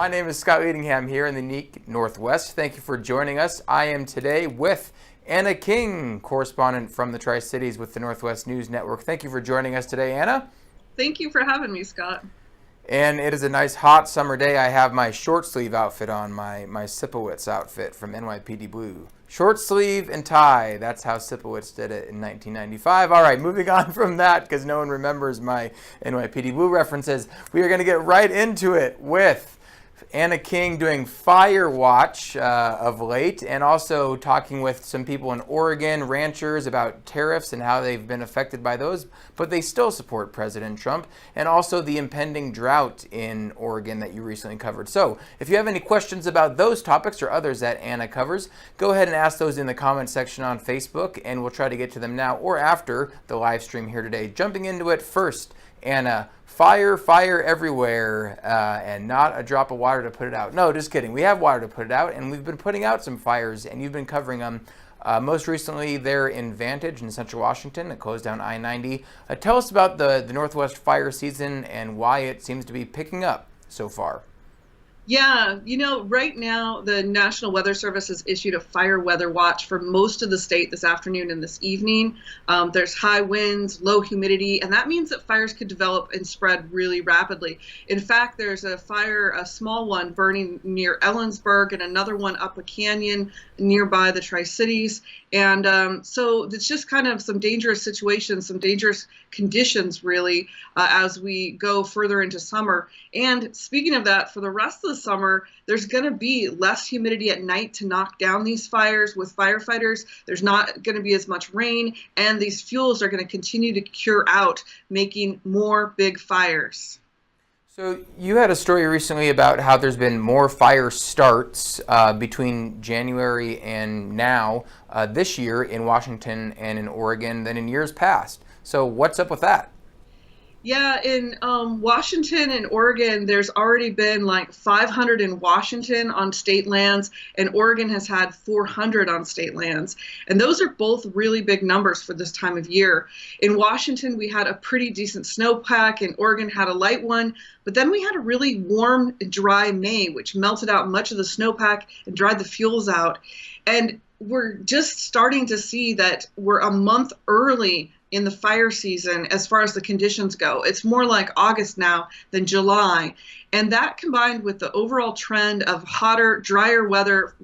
My name is Scott Leadingham here in the unique Northwest. Thank you for joining us. I am today with Anna King, correspondent from the Tri-Cities with the Northwest News Network. Thank you for joining us today, Anna. Thank you for having me, Scott. And it is a nice hot summer day. I have my short sleeve outfit on, my Sipowicz outfit from NYPD Blue. Short sleeve and tie. That's how Sipowicz did it in 1995. All right, moving on from that because no one remembers my NYPD Blue references. We are going to get right into it with Anna King doing Fire Watch of late, and also talking with some people in Oregon, ranchers, about tariffs and how they've been affected by those, but they still support President Trump, and also the impending drought in Oregon that you recently covered. So if you have any questions about those topics or others that Anna covers, go ahead and ask those in the comment section on Facebook, and we'll try to get to them now or after the live stream here today. Jumping into it first, Anna, fire everywhere, and not a drop of water to put it out. No, just kidding. We have water to put it out, and we've been putting out some fires, and you've been covering them. Most recently, there in Vantage in Central Washington that closed down I-90. Tell us about the Northwest fire season and why it seems to be picking up so far. Yeah, right now the National Weather Service has issued a fire weather watch for most of the state this afternoon and this evening. There's high winds, low humidity, and that means that fires could develop and spread really rapidly. In fact, there's a fire, a small one, burning near Ellensburg and another one up a canyon nearby the Tri-Cities. And so it's just kind of some dangerous situations, some dangerous conditions, really, as we go further into summer. And speaking of that, for the rest of the summer, there's going to be less humidity at night to knock down these fires with firefighters. There's not going to be as much rain, and these fuels are going to continue to cure out, making more big fires. So you had a story recently about how there's been more fire starts between January and now this year in Washington and in Oregon than in years past. So what's up with that? Yeah, in Washington and Oregon, there's already been like 500 in Washington on state lands, and Oregon has had 400 on state lands. And those are both really big numbers for this time of year. In Washington, we had a pretty decent snowpack, and Oregon had a light one. But then we had a really warm, dry May, which melted out much of the snowpack and dried the fuels out. And we're just starting to see that we're a month early in the fire season as far as the conditions go. It's more like August now than July. And that combined with the overall trend of hotter, drier weather,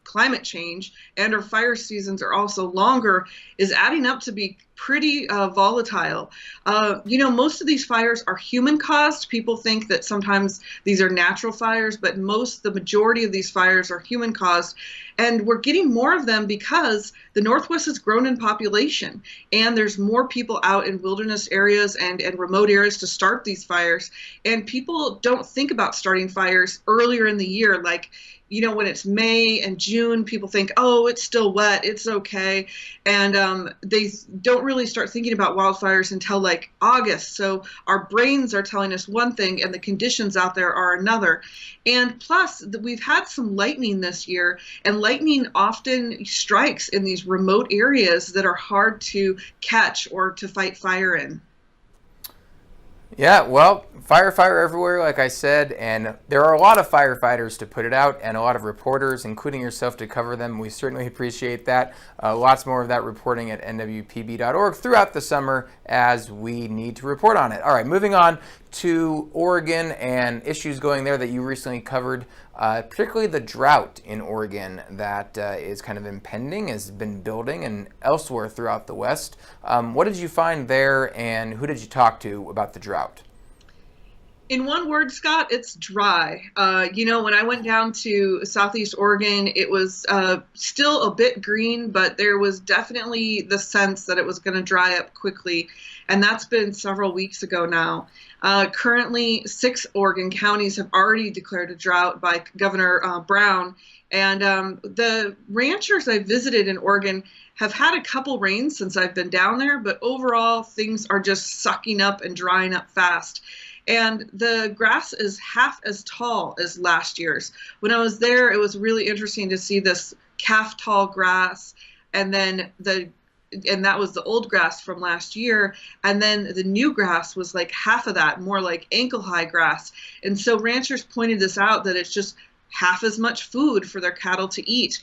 climate change, and our fire seasons are also longer, is adding up to be pretty volatile. Most of these fires are human caused. People think that sometimes these are natural fires, but the majority of these fires are human caused. And we're getting more of them because the Northwest has grown in population, and there's more people out in wilderness areas and remote areas to start these fires. And people don't think about starting fires earlier in the year, like, when it's May and June, people think, oh, it's still wet, it's okay. And they don't really start thinking about wildfires until like August. So our brains are telling us one thing and the conditions out there are another. And plus, we've had some lightning this year, and lightning often strikes in these remote areas that are hard to catch or to fight fire in. Yeah, well, fire everywhere, like I said, and there are a lot of firefighters to put it out and a lot of reporters, including yourself, to cover them. We certainly appreciate that. Lots more of that reporting at nwpb.org throughout the summer as we need to report on it. All right, moving on to Oregon and issues going there that you recently covered, particularly the drought in Oregon that is kind of impending, has been building, and elsewhere throughout the West. What did you find there, and who did you talk to about the drought? In one word, Scott, it's dry. When I went down to Southeast Oregon, it was still a bit green, but there was definitely the sense that it was going to dry up quickly. And that's been several weeks ago now. Currently, 6 Oregon counties have already declared a drought by Governor Brown. And the ranchers I visited in Oregon have had a couple rains since I've been down there, but overall things are just sucking up and drying up fast. And the grass is half as tall as last year's. When I was there, it was really interesting to see this calf tall grass, and then the and that was the old grass from last year. And then the new grass was like half of that, more like ankle high grass. And so ranchers pointed this out, that it's just half as much food for their cattle to eat.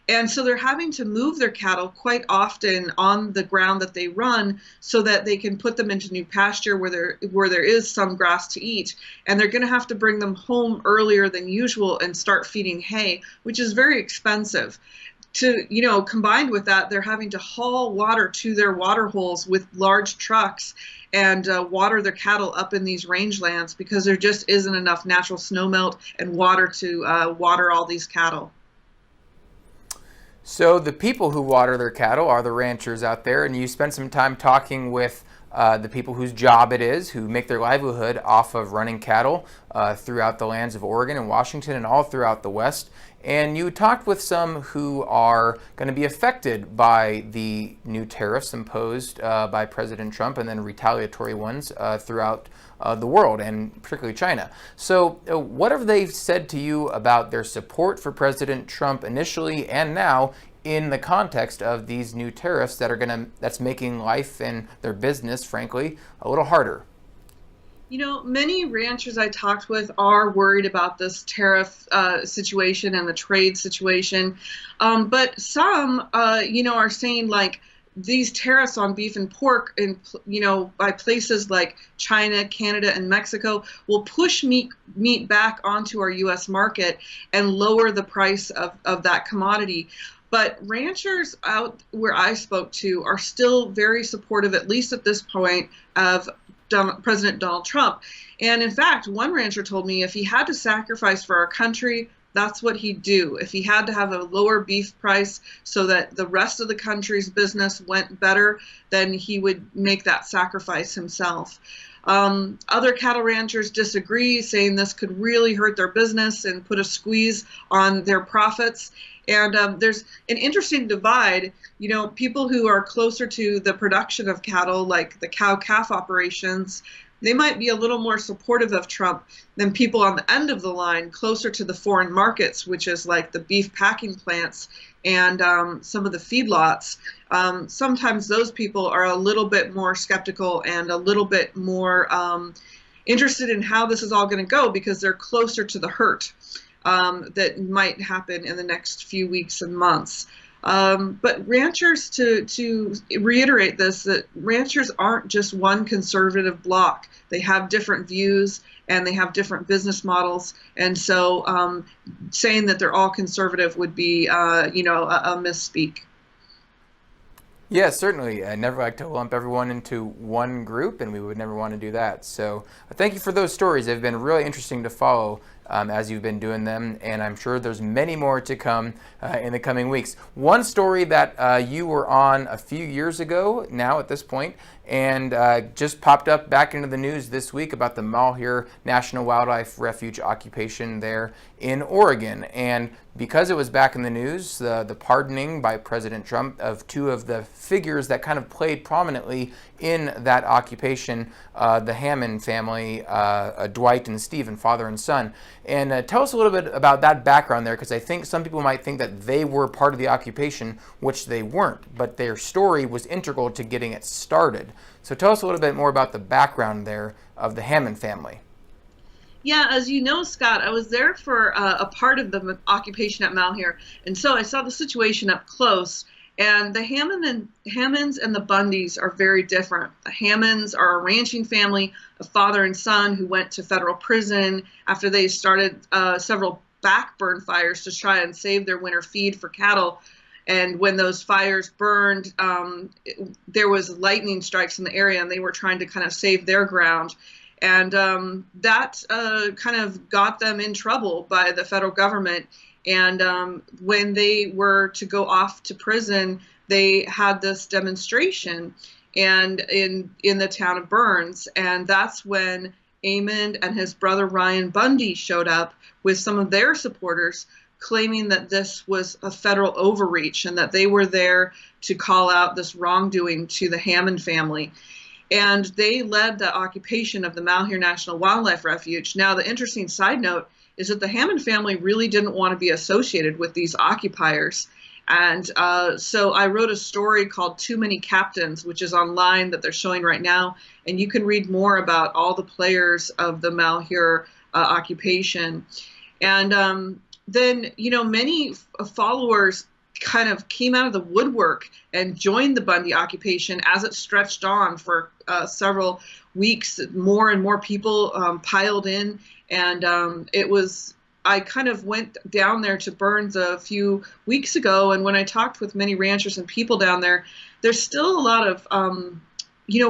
And so they're having to move their cattle quite often on the ground that they run so that they can put them into new pasture where there is some grass to eat. And they're going to have to bring them home earlier than usual and start feeding hay, which is very expensive. Combined with that, they're having to haul water to their water holes with large trucks and water their cattle up in these rangelands because there just isn't enough natural snowmelt and water to water all these cattle. So the people who water their cattle are the ranchers out there, and you spent some time talking with the people whose job it is, who make their livelihood off of running cattle throughout the lands of Oregon and Washington and all throughout the West. And you talked with some who are going to be affected by the new tariffs imposed by President Trump, and then retaliatory ones throughout the world, and particularly China. So what have they said to you about their support for President Trump initially and now in the context of these new tariffs that's making life and their business, frankly, a little harder? Many ranchers I talked with are worried about this tariff situation and the trade situation. But some, are saying like these tariffs on beef and pork, by places like China, Canada, and Mexico will push meat back onto our U.S. market and lower the price of that commodity. But ranchers out where I spoke to are still very supportive, at least at this point, of President Donald Trump. And in fact, one rancher told me if he had to sacrifice for our country, that's what he'd do. If he had to have a lower beef price so that the rest of the country's business went better, then he would make that sacrifice himself. Other cattle ranchers disagree, saying this could really hurt their business and put a squeeze on their profits. And there's an interesting divide. People who are closer to the production of cattle, like the cow-calf operations, they might be a little more supportive of Trump than people on the end of the line, closer to the foreign markets, which is like the beef packing plants and some of the feedlots. Sometimes those people are a little bit more skeptical and a little bit more interested in how this is all going to go because they're closer to the hurt that might happen in the next few weeks and months. But ranchers, to reiterate this, that ranchers aren't just one conservative bloc. They have different views and they have different business models. And so saying that they're all conservative would be, a misspeak. Yeah, certainly. I never like to lump everyone into one group, and we would never want to do that. So thank you for those stories. They've been really interesting to follow as you've been doing them, and I'm sure there's many more to come in the coming weeks. One story that you were on a few years ago now at this point, and just popped up back into the news this week about the Malheur National Wildlife Refuge occupation there in Oregon. And because it was back in the news, the pardoning by President Trump of two of the figures that kind of played prominently in that occupation, the Hammond family, Dwight and Stephen, father and son. And tell us a little bit about that background there, because I think some people might think that they were part of the occupation, which they weren't, but their story was integral to getting it started. So tell us a little bit more about the background there of the Hammond family. Yeah, as you know, Scott, I was there for a part of the occupation at Malheur, and so I saw the situation up close. And the Hammonds and the Bundys are very different. The Hammonds are a ranching family, a father and son who went to federal prison after they started several backburn fires to try and save their winter feed for cattle. And when those fires burned, there was lightning strikes in the area, and they were trying to kind of save their ground. And that kind of got them in trouble by the federal government. And when they were to go off to prison, they had this demonstration and in the town of Burns. And that's when Amond and his brother Ryan Bundy showed up with some of their supporters, claiming that this was a federal overreach and that they were there to call out this wrongdoing to the Hammond family. And they led the occupation of the Malheur National Wildlife Refuge. Now, the interesting side note is that the Hammond family really didn't want to be associated with these occupiers. And so I wrote a story called Too Many Captains, which is online that they're showing right now. And you can read more about all the players of the Malheur occupation. And then, many followers kind of came out of the woodwork and joined the Bundy occupation as it stretched on for several weeks. More and more people piled in, and I kind of went down there to Burns a few weeks ago, and when I talked with many ranchers and people down there, there's still a lot of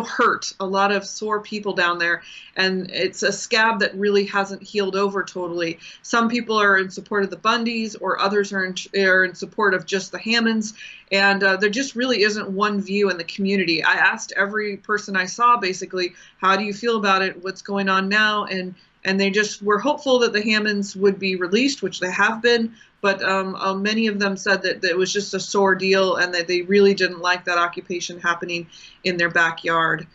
hurt, a lot of sore people down there, and it's a scab that really hasn't healed over totally. Some people are in support of the Bundys, or others are in support of just the Hammonds, and there just really isn't one view in the community. I asked every person I saw, basically, how do you feel about it? What's going on now? And they just were hopeful that the Hammonds would be released, which they have been, but many of them said that it was just a sore deal and that they really didn't like that occupation happening in their backyard.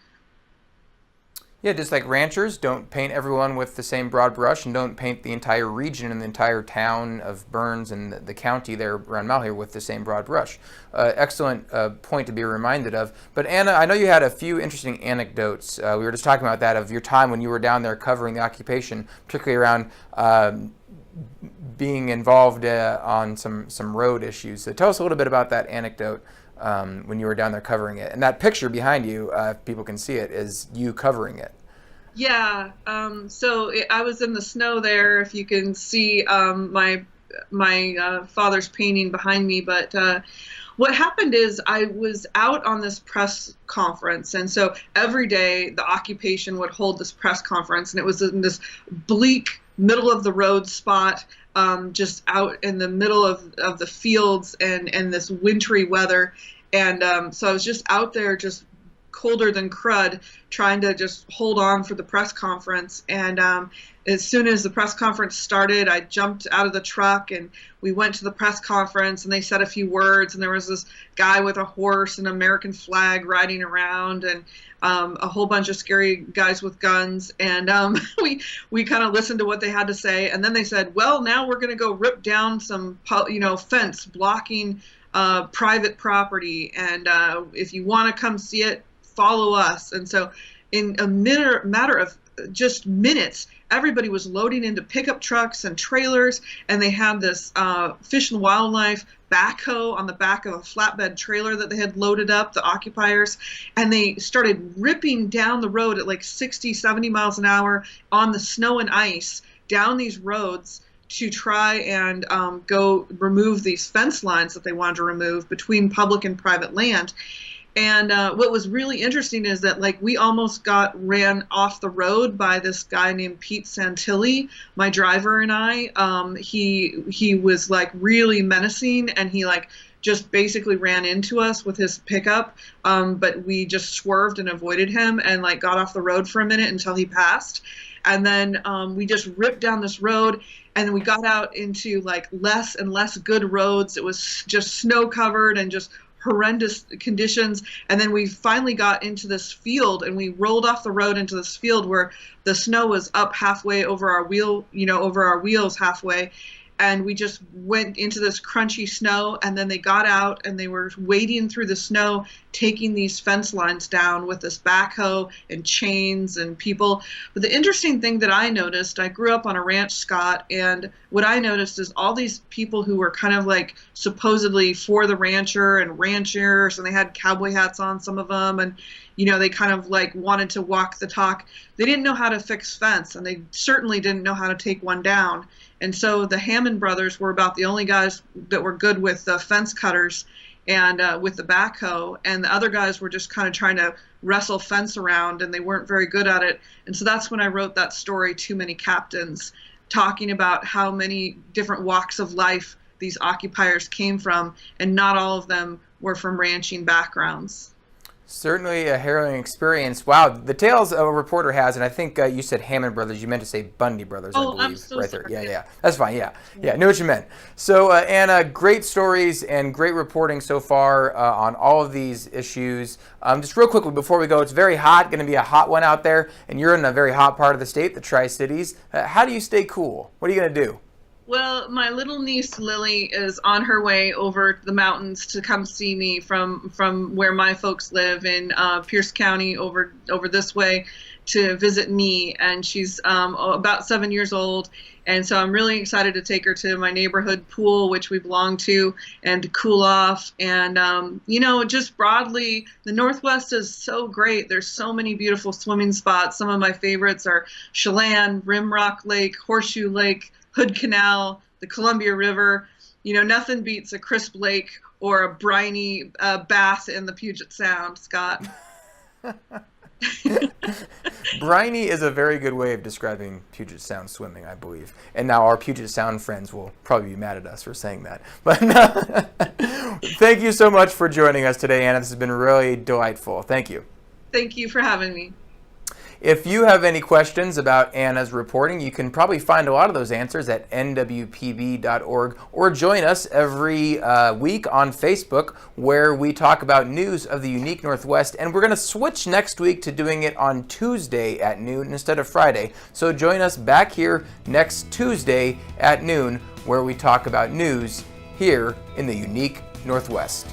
Yeah, just like ranchers, don't paint everyone with the same broad brush, and don't paint the entire region and the entire town of Burns and the county there around Malheur with the same broad brush. Excellent point to be reminded of. But Anna, I know you had a few interesting anecdotes. We were just talking about that, of your time when you were down there covering the occupation, particularly around being involved on some road issues. So tell us a little bit about that anecdote. When you were down there covering it. And that picture behind you, if people can see it, is you covering it. Yeah, I was in the snow there, if you can see my father's painting behind me. But what happened is I was out on this press conference, and so every day the occupation would hold this press conference, and it was in this bleak middle of the road spot, just out in the middle of the fields and this wintry weather. And so I was just out there, just colder than crud, trying to just hold on for the press conference. And as soon as the press conference started, I jumped out of the truck and we went to the press conference, and they said a few words, and there was this guy with a horse and an American flag riding around, and a whole bunch of scary guys with guns. And we kind of listened to what they had to say, and then they said, well, now we're going to go rip down some fence blocking private property, and if you want to come see it, follow us. And so in a matter of just minutes, everybody was loading into pickup trucks and trailers, and they had this Fish and Wildlife backhoe on the back of a flatbed trailer that they had loaded up, the occupiers, and they started ripping down the road at like 60, 70 miles an hour on the snow and ice down these roads to try and go remove these fence lines that they wanted to remove between public and private land. And what was really interesting is that, like, we almost got ran off the road by this guy named Pete Santilli, my driver, and I. He was like really menacing, and he like just basically ran into us with his pickup. But we just swerved and avoided him and like got off the road for a minute until he passed. And then we just ripped down this road, and then we got out into like less and less good roads. It was just snow covered and just horrendous conditions. And then we finally got into this field, and we rolled off the road into this field where the snow was up halfway over our wheels halfway. And we just went into this crunchy snow, and then they got out and they were wading through the snow, taking these fence lines down with this backhoe and chains and people. But the interesting thing that I noticed, I grew up on a ranch, Scott, and what I noticed is all these people who were kind of like supposedly for the rancher and ranchers, and they had cowboy hats on, some of them, and they kind of like wanted to walk the talk. They didn't know how to fix fence, and they certainly didn't know how to take one down. And so the Hammond brothers were about the only guys that were good with the fence cutters and with the backhoe, and the other guys were just kind of trying to wrestle fence around, and they weren't very good at it. And so that's when I wrote that story, Too Many Captains, talking about how many different walks of life these occupiers came from, and not all of them were from ranching backgrounds. Certainly a harrowing experience. Wow, the tales a reporter has, and I think you said Hammond brothers. You meant to say Bundy brothers, I believe, I'm so right sorry. there. Yeah, that's fine. Yeah, knew what you meant. So, Anna, great stories and great reporting so far on all of these issues. Just real quickly before we go, it's very hot, going to be a hot one out there, and you're in a very hot part of the state, the Tri-Cities. How do you stay cool? What are you going to do? Well, my little niece Lily is on her way over the mountains to come see me from where my folks live in Pierce County over this way to visit me, and she's about 7 years old, and so I'm really excited to take her to my neighborhood pool, which we belong to, and to cool off. And just broadly, the Northwest is so great. There's so many beautiful swimming spots. Some of my favorites are Chelan, Rimrock Lake, Horseshoe Lake, Hood Canal, the Columbia River. Nothing beats a crisp lake or a briny bath in the Puget Sound, Scott. Briny is a very good way of describing Puget Sound swimming, I believe. And now our Puget Sound friends will probably be mad at us for saying that. But thank you so much for joining us today, Anna. This has been really delightful. Thank you. Thank you for having me. If you have any questions about Anna's reporting, you can probably find a lot of those answers at nwpb.org, or join us every week on Facebook, where we talk about news of the unique Northwest. And we're going to switch next week to doing it on Tuesday at noon instead of Friday. So join us back here next Tuesday at noon, where we talk about news here in the unique Northwest.